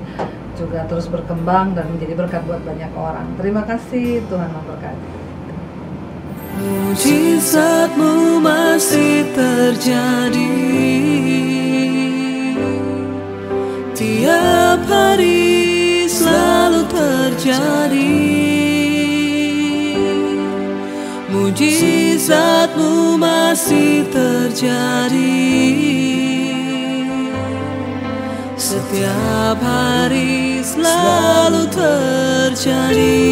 juga terus berkembang dan menjadi berkat buat banyak orang. Terima kasih, Tuhan memberkati.
Mujizat-Mu masih terjadi tiap hari, selalu terjadi. Mujizat-Mu masih terjadi setiap hari, selalu terjadi.